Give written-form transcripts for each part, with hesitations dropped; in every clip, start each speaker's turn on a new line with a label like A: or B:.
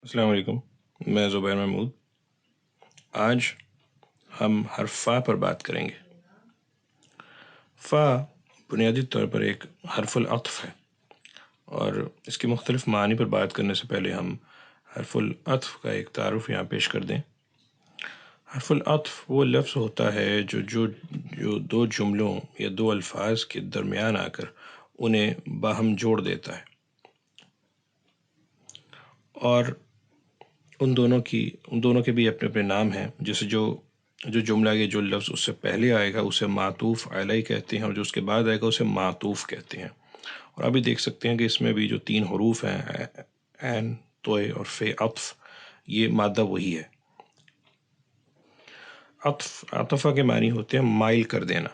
A: السلام علیکم، میں زبیر محمود۔ آج ہم حرف فا پر بات کریں گے۔ فا بنیادی طور پر ایک حرف العطف ہے، اور اس کے مختلف معنی پر بات کرنے سے پہلے ہم حرف العطف کا ایک تعارف یہاں پیش کر دیں۔ حرف العطف وہ لفظ ہوتا ہے جو دو جملوں یا دو الفاظ کے درمیان آ کر انہیں باہم جوڑ دیتا ہے، اور ان دونوں کے بھی اپنے اپنے نام ہیں۔ جیسے جو جملہ یا جو لفظ اس سے پہلے آئے گا اسے معطوف علیہ کہتے ہیں، اور جو اس کے بعد آئے گا اسے معطوف کہتے ہیں۔ اور ابھی دیکھ سکتے ہیں کہ اس میں بھی جو 3 حروف ہیں عین، توئے اور فے عطف، یہ مادہ وہی ہے۔ عطفہ کے معنی ہوتے ہیں مائل کر دینا،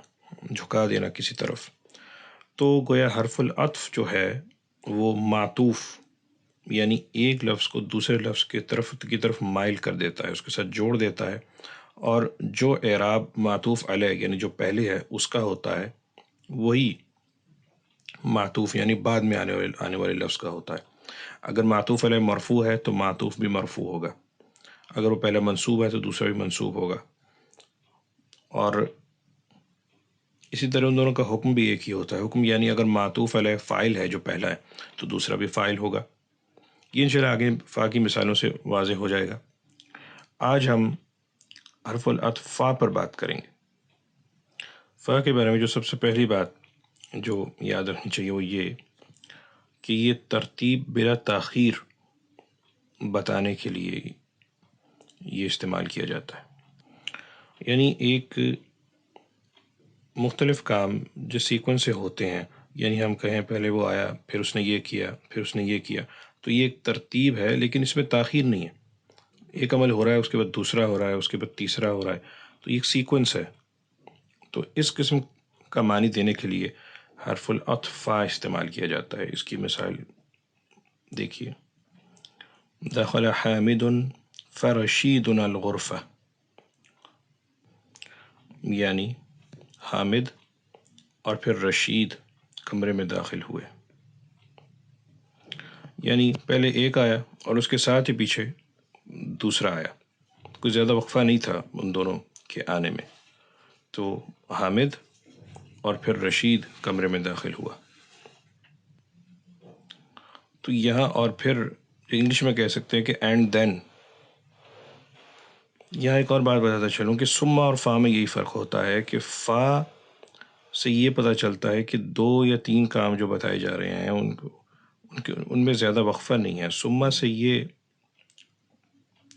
A: جھکا دینا کسی طرف۔ تو گویا حرف العطف جو ہے وہ معطوف یعنی ایک لفظ کو دوسرے لفظ کی طرف مائل کر دیتا ہے، اس کے ساتھ جوڑ دیتا ہے، اور جو اعراب معطوف علیہ یعنی جو پہلے ہے اس کا ہوتا ہے وہی معطوف یعنی بعد میں آنے والے لفظ کا ہوتا ہے۔ اگر معطوف علیہ مرفوع ہے تو معطوف بھی مرفوع ہوگا، اگر وہ پہلا منصوب ہے تو دوسرا بھی منصوب ہوگا، اور اسی طرح ان دونوں کا حکم بھی ایک ہی ہوتا ہے۔ حکم یعنی اگر معطوف علیہ فاعل ہے جو پہلا ہے تو دوسرا بھی فاعل ہوگا۔ یہ انشاءاللہ آگے فا کی مثالوں سے واضح ہو جائے گا۔ آج ہم حرف العطف فا پر بات کریں گے۔ فا کے بارے میں جو سب سے پہلی بات جو یاد رکھنی چاہیے وہ یہ کہ یہ ترتیب بلا تاخیر بتانے کے لیے یہ استعمال کیا جاتا ہے، یعنی ایک مختلف کام جو سیکوینس سے ہوتے ہیں، یعنی ہم کہیں پہلے وہ آیا، پھر اس نے یہ کیا، پھر اس نے یہ کیا، تو یہ ایک ترتیب ہے لیکن اس میں تاخیر نہیں ہے۔ ایک عمل ہو رہا ہے، اس کے بعد دوسرا ہو رہا ہے، اس کے بعد تیسرا ہو رہا ہے، تو یہ ایک سیکوینس ہے۔ تو اس قسم کا معنی دینے کے لیے حرف العطف فا استعمال کیا جاتا ہے۔ اس کی مثال دیکھیے، دخل حامد فرشید الغرفہ، یعنی حامد اور پھر رشید کمرے میں داخل ہوئے، یعنی پہلے ایک آیا اور اس کے ساتھ ہی پیچھے دوسرا آیا، کوئی زیادہ وقفہ نہیں تھا ان دونوں کے آنے میں، تو حامد اور پھر رشید کمرے میں داخل ہوا۔ تو یہاں اور پھر انگلش میں کہہ سکتے ہیں کہ اینڈ دین۔ یہاں ایک اور بات بتاتا چلوں کہ سما اور فا میں یہی فرق ہوتا ہے کہ فا سے یہ پتہ چلتا ہے کہ 2 یا 3 کام جو بتائے جا رہے ہیں ان میں زیادہ وقفہ نہیں ہے۔ سما سے یہ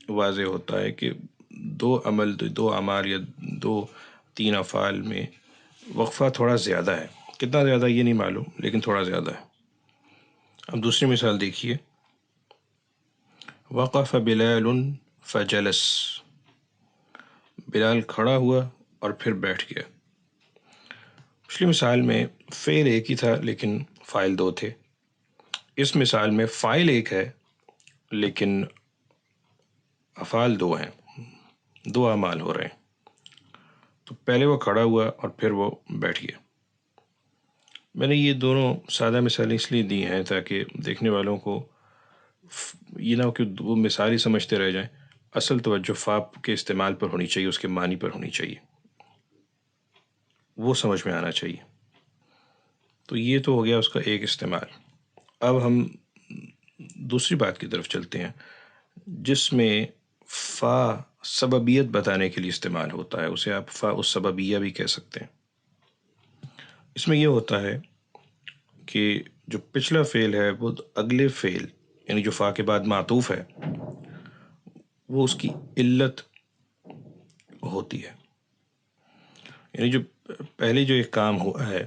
A: واضح ہوتا ہے کہ 2 اعمال یا 2-3 افعال میں وقفہ تھوڑا زیادہ ہے، کتنا زیادہ یہ نہیں معلوم لیکن تھوڑا زیادہ ہے۔ اب دوسری مثال دیکھیے، وقف بلال فجلس، بلال کھڑا ہوا اور پھر بیٹھ گیا۔ پچھلی مثال میں فعل ایک ہی تھا لیکن فاعل 2 تھے، اس مثال میں فاعل ایک ہے لیکن افعال 2 ہیں، 2 اعمال ہو رہے ہیں۔ تو پہلے وہ کھڑا ہوا اور پھر وہ بیٹھ گیا۔ میں نے یہ دونوں سادہ مثالیں اس لیے دی ہیں تاکہ دیکھنے والوں کو یہ نہ ہو کہ وہ مثال ہی سمجھتے رہ جائیں، اصل توجہ فا کے استعمال پر ہونی چاہیے، اس کے معنی پر ہونی چاہیے، وہ سمجھ میں آنا چاہیے۔ تو یہ تو ہو گیا اس کا ایک استعمال۔ اب ہم دوسری بات کی طرف چلتے ہیں جس میں فا سببیت بتانے کے لیے استعمال ہوتا ہے، اسے آپ فا السببیہ بھی کہہ سکتے ہیں۔ اس میں یہ ہوتا ہے کہ جو پچھلا فعل ہے وہ اگلے فعل یعنی جو فا کے بعد معطوف ہے وہ اس کی علت ہوتی ہے، یعنی جو پہلے جو ایک کام ہوا ہے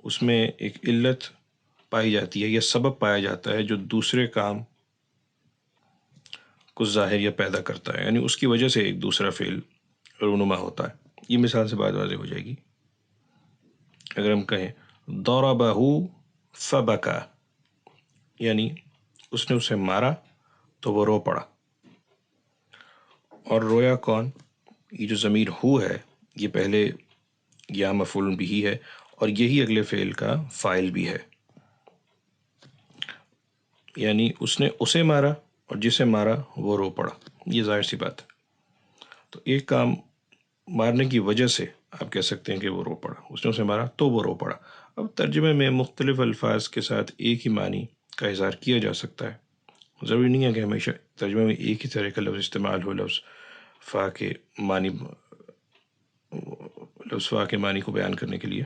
A: اس میں ایک علت پائی جاتی ہے یا سبب پایا جاتا ہے جو دوسرے کام کو ظاہر یا پیدا کرتا ہے، یعنی اس کی وجہ سے ایک دوسرا فعل رونما ہوتا ہے۔ یہ مثال سے بات واضح ہو جائے گی۔ اگر ہم کہیں ضربہ فبکا، یعنی اس نے اسے مارا تو وہ رو پڑا، اور رویا کون؟ یہ جو ضمیر ہو ہے یہ پہلے یا مفعول بھی ہے اور یہی اگلے فعل کا فاعل بھی ہے، یعنی اس نے اسے مارا اور جسے مارا وہ رو پڑا، یہ ظاہر سی بات ہے۔ تو ایک کام مارنے کی وجہ سے آپ کہہ سکتے ہیں کہ وہ رو پڑا، اس نے اسے مارا تو وہ رو پڑا۔ اب ترجمے میں مختلف الفاظ کے ساتھ ایک ہی معنی کا اظہار کیا جا سکتا ہے، ضروری نہیں ہے کہ ہمیشہ ترجمے میں ایک ہی طرح کا لفظ استعمال ہو۔ فا کے معنی لفظ فا کے معنی کو بیان کرنے کے لیے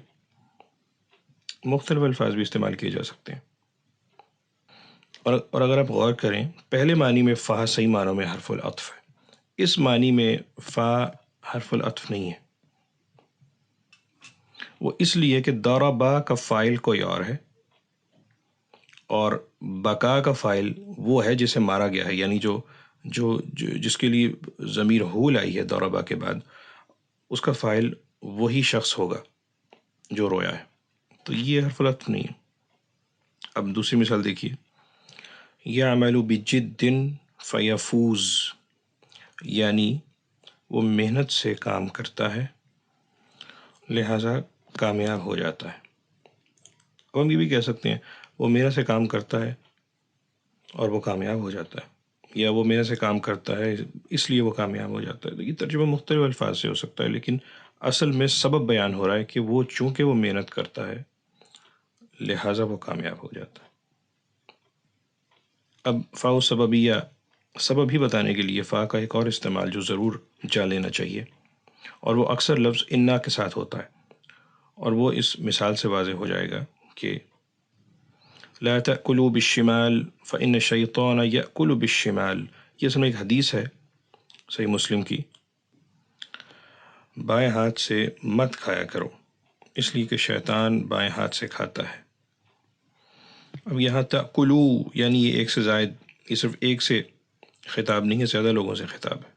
A: مختلف الفاظ بھی استعمال کیے جا سکتے ہیں۔ اور اگر آپ غور کریں، پہلے معنی میں فا صحیح معنوں میں حرف العطف ہے، اس معنی میں فا حرف العطف نہیں ہے۔ وہ اس لیے کہ ضربا کا فاعل کوئی اور ہے اور بقا کا فاعل وہ ہے جسے مارا گیا ہے، یعنی جس کے لیے ضمیر ہو لائی ہے ضربا کے بعد، اس کا فاعل وہی شخص ہوگا جو رویا ہے، تو یہ حرف العطف نہیں ہے۔ اب دوسری مثال دیکھیے، یعمل بجد فیفوز، یعنی وہ محنت سے کام کرتا ہے لہذا کامیاب ہو جاتا ہے۔ اب ہم یہ بھی کہہ سکتے ہیں وہ محنت سے کام کرتا ہے اور وہ کامیاب ہو جاتا ہے، یا وہ محنت سے کام کرتا ہے اس لیے وہ کامیاب ہو جاتا ہے۔ تو یہ ترجمہ مختلف الفاظ سے ہو سکتا ہے، لیکن اصل میں سبب بیان ہو رہا ہے کہ وہ چونکہ وہ محنت کرتا ہے لہٰذا وہ کامیاب ہو جاتا ہے۔ اب فاء سببیہ، سبب ہی بتانے کے لیے فا کا ایک اور استعمال جو ضرور جان لینا چاہیے، اور وہ اکثر لفظ انا کے ساتھ ہوتا ہے، اور وہ اس مثال سے واضح ہو جائے گا کہ لا تأکلوا بالشمال فإن الشیطان یأکل بالشمال، یہ اصل میں ایک حدیث ہے صحیح مسلم کی، بائیں ہاتھ سے مت کھایا کرو اس لیے کہ شیطان بائیں ہاتھ سے کھاتا ہے۔ اب یہاں تأکلو یعنی یہ ایک سے زائد، یہ صرف ایک سے خطاب نہیں ہے، زیادہ لوگوں سے خطاب ہے۔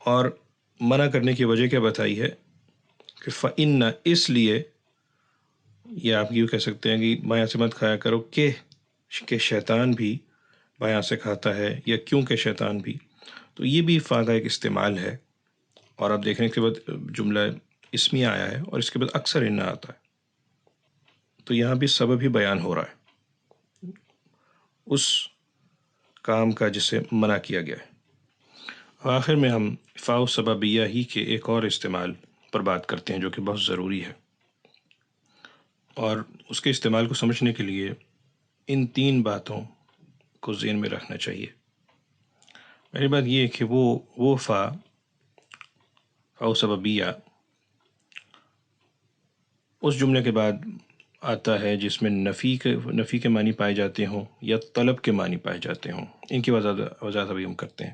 A: اور منع کرنے کی وجہ کیا بتائی ہے کہ فإن، اس لیے، یا آپ یہ کہہ سکتے ہیں کہ بائیں سے مت کھایا کرو کہ شیطان بھی بائیں سے کھاتا ہے، یا کیونکہ شیطان بھی، تو یہ بھی فا کا ایک استعمال ہے۔ اور اب دیکھنے کے بعد جملہ اسمیہ آیا ہے اور اس کے بعد اکثر انا آتا ہے، تو یہاں بھی سبب ہی بیان ہو رہا ہے اس کام کا جسے منع کیا گیا ہے۔ آخر میں ہم فاء سببیہ ہی کے ایک اور استعمال پر بات کرتے ہیں جو کہ بہت ضروری ہے، اور اس کے استعمال کو سمجھنے کے لیے ان تین باتوں کو ذہن میں رکھنا چاہیے۔ پہلی بات یہ ہے کہ وہ فاء سببیہ اس جملے کے بعد آتا ہے جس میں نفی کے معنی پائے جاتے ہوں یا طلب کے معنی پائے جاتے ہوں۔ ان کی وضاحت ابھی ہم کرتے ہیں۔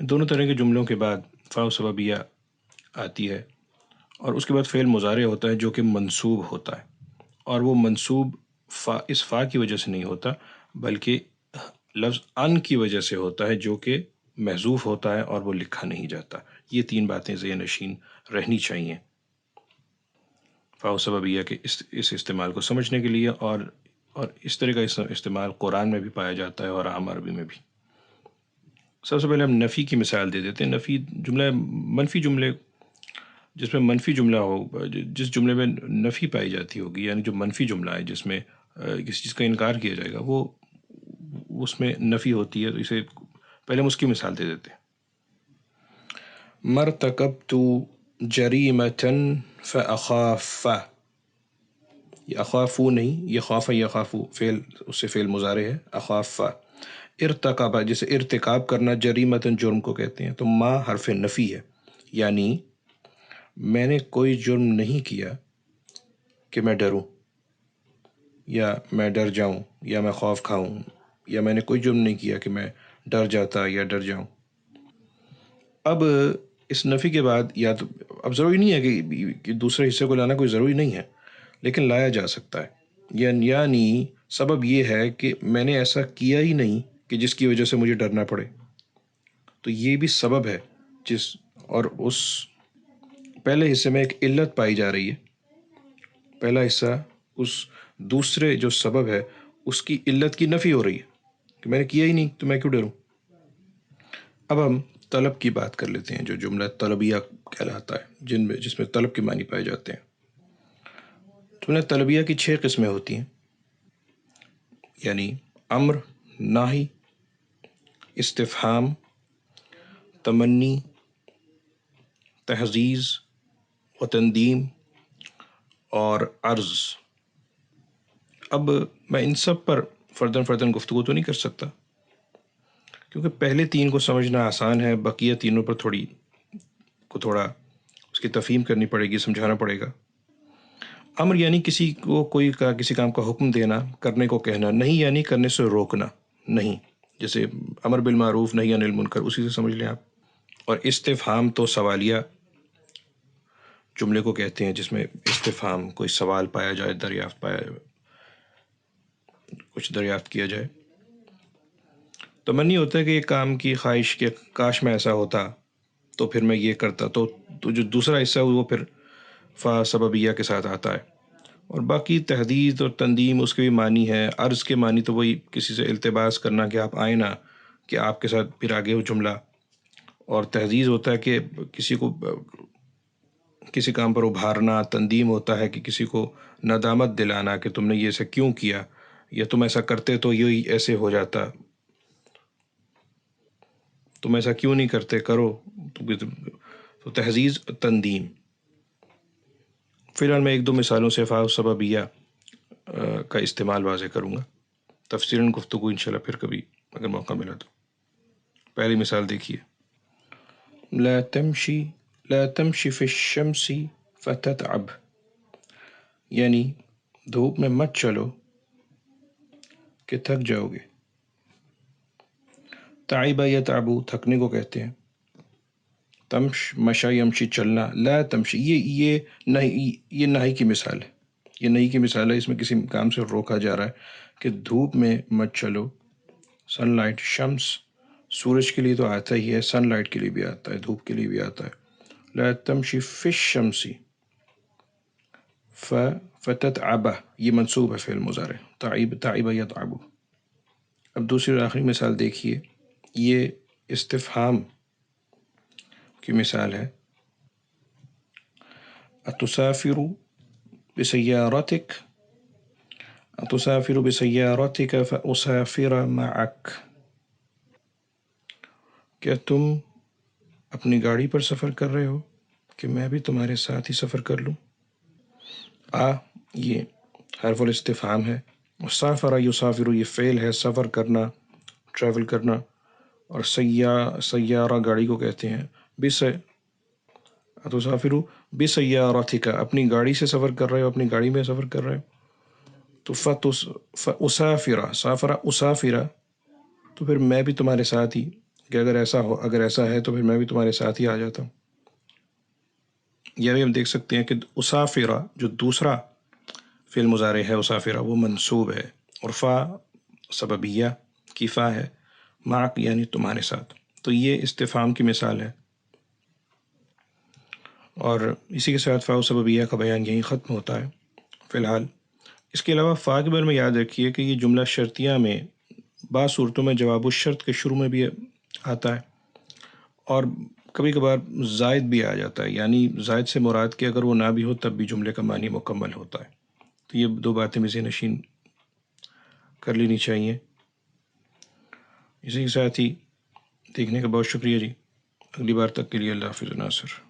A: دونوں طرح کے جملوں کے بعد فاء سببیہ آتی ہے، اور اس کے بعد فعل مضارع ہوتا ہے جو کہ منصوب ہوتا ہے، اور وہ منصوب اس فاء کی وجہ سے نہیں ہوتا بلکہ لفظ ان کی وجہ سے ہوتا ہے جو کہ محذوف ہوتا ہے اور وہ لکھا نہیں جاتا۔ یہ تین باتیں ذہن نشین رہنی چاہیے فاء سببیہ کے اس استعمال کو سمجھنے کے لیے، اور اس طرح کا استعمال قرآن میں بھی پایا جاتا ہے اور عام عربی میں بھی۔ سب سے پہلے ہم نفی کی مثال دے دیتے ہیں۔ نفی جملہ، منفی جملے جس میں منفی جملہ ہو، جس جملے میں نفی پائی جاتی ہوگی، یعنی جو منفی جملہ ہے جس میں کسی چیز کا انکار کیا جائے گا، وہ اس میں نفی ہوتی ہے، تو اسے پہلے ہم اس کی مثال دے دیتے ہیں۔ مرتکبت جریمۃ فاخاف، یہ اخافو نہیں، یہ خاف یخافو فعل، اس سے فعل مضارع ہے اخاف۔ ارتکب جسے ارتکاب کرنا، جریمتن جرم کو کہتے ہیں، تو ما حرف نفی ہے، یعنی میں نے کوئی جرم نہیں کیا کہ میں ڈروں یا میں ڈر جاؤں یا میں خوف کھاؤں، یا میں نے کوئی جرم نہیں کیا کہ میں ڈر جاتا یا ڈر جاؤں۔ اب اس نفی کے بعد یا تو اب ضروری نہیں ہے کہ دوسرے حصے کو لانا کوئی ضروری نہیں ہے، لیکن لایا جا سکتا ہے، یعنی سبب یہ ہے کہ میں نے ایسا کیا ہی نہیں کہ جس کی وجہ سے مجھے ڈرنا پڑے، تو یہ بھی سبب ہے اور اس پہلے حصے میں ایک علت پائی جا رہی ہے۔ پہلا حصہ اس دوسرے جو سبب ہے اس کی علت کی نفی ہو رہی ہے کہ میں نے کیا ہی نہیں تو میں کیوں ڈروں۔ اب ہم طلب کی بات کر لیتے ہیں، جو جملہ طلبیہ کہلاتا ہے، جس میں طلب کے معنی پائے جاتے ہیں۔ جملہ طلبیہ کی 6 قسمیں ہوتی ہیں۔ یعنی امر، ناہی، استفہام، تمنی، تحزیز و تندیم اور عرض۔ اب میں ان سب پر فرداً فرداً گفتگو تو نہیں کر سکتا، کیونکہ پہلے تین کو سمجھنا آسان ہے، بقیہ تینوں پر تھوڑا اس کی تفہیم کرنی پڑے گی، سمجھانا پڑے گا۔ امر یعنی کسی کو کسی کام کا حکم دینا، کرنے کو کہنا، نہیں یعنی کرنے سے روکنا، نہیں، جیسے امر بالمعروف نہی عن المنکر، اسی سے سمجھ لیں آپ۔ اور استفہام تو سوالیہ جملے کو کہتے ہیں، جس میں استفہام کوئی سوال پایا جائے، کچھ دریافت کیا جائے۔ تمنی ہوتا ہے کہ ایک کام کی خواہش کہ کاش میں ایسا ہوتا تو پھر میں یہ کرتا، تو جو دوسرا حصہ وہ پھر فا سببیہ کے ساتھ آتا ہے۔ اور باقی تحدید اور تندیم اس کے بھی معنی ہے۔ عرض کے معنی تو وہی کسی سے التباس کرنا کہ آپ آئیں نا، کہ آپ کے ساتھ پھر آگے وہ جملہ۔ اور تحدید ہوتا ہے کہ کسی کو کسی کام پر ابھارنا۔ تندیم ہوتا ہے کہ کسی کو ندامت دلانا کہ تم نے یہ ایسا کیوں کیا، یا تم ایسا کرتے تو یہ ایسے ہو جاتا، تم ایسا کیوں نہیں کرتے، کرو۔ تو تحزیز، تندیم۔ فی الحال میں ایک دو مثالوں سے فا سببیہ کا استعمال واضح کروں گا، تفصیلاً گفتگو انشاءاللہ پھر کبھی اگر موقع ملا تو۔ پہلی مثال دیکھیے، لا تمشی فی الشمس فتتعب، یعنی دھوپ میں مت چلو کہ تھک جاؤ گے۔ تعب یتعب، تھکنے کو کہتے ہیں۔ مشا یمشی، چلنا۔ لا تمشی، یہ نہی کی مثال ہے، یہ نہی کی مثال ہے، اس میں کسی کام سے روکا جا رہا ہے کہ دھوپ میں مت چلو۔ سن لائٹ، شمس سورج کے لیے تو آتا ہی ہے، سن لائٹ کے لیے بھی آتا ہے، دھوپ کے لیے بھی آتا ہے۔ لا تمشی فی الشمس، فتتعب، یہ منصوب ہے فعل مضارع، تعب یتعب۔ اب دوسری اور آخری مثال دیکھیے، یہ استفہام کی مثال ہے، اتسافر بسیارتک، اتسافر بسیارتک فاسافر معک، کیا تم اپنی گاڑی پر سفر کر رہے ہو کہ میں بھی تمہارے ساتھ ہی سفر کر لوں۔ یہ حرف الاستفہام ہے، اور سافر یسافر یہ فعل ہے، سفر کرنا، ٹریول کرنا، اور سیارہ گاڑی کو کہتے ہیں۔ اتسافر بسیارتک، اپنی گاڑی سے سفر کر رہے ہو، اپنی گاڑی میں سفر کر رہے ہو۔ تو فاسافر، سافر اسافر، تو پھر میں بھی تمہارے ساتھ ہی، کہ اگر ایسا ہے تو پھر میں بھی تمہارے ساتھ ہی آ جاتا ہوں۔ یہ بھی ہم دیکھ سکتے ہیں کہ اسافرہ جو دوسرا فعل مضارع ہے، اسافرہ، وہ منصوب ہے، اور فا سببیہ کی فا ہے، معک یعنی تمہارے ساتھ۔ تو یہ استفہام کی مثال ہے، اور اسی کے ساتھ فا سببیہ کا بیان یہیں ختم ہوتا ہے فی الحال۔ اس کے علاوہ فا کے بارے میں یاد رکھیے کہ یہ جملہ شرطیہ میں بعض صورتوں میں جواب الشرط کے شروع میں بھی آتا ہے، اور کبھی کبھار زائد بھی آ جاتا ہے، یعنی زائد سے مراد کہ اگر وہ نہ بھی ہو تب بھی جملے کا معنی مکمل ہوتا ہے۔ تو یہ دو باتیں بھی ذہن نشین کر لینی چاہیے۔ اسی کے ساتھ ہی دیکھنے کا بہت شکریہ جی، اگلی بار تک کے لیے اللہ حافظ ناصر۔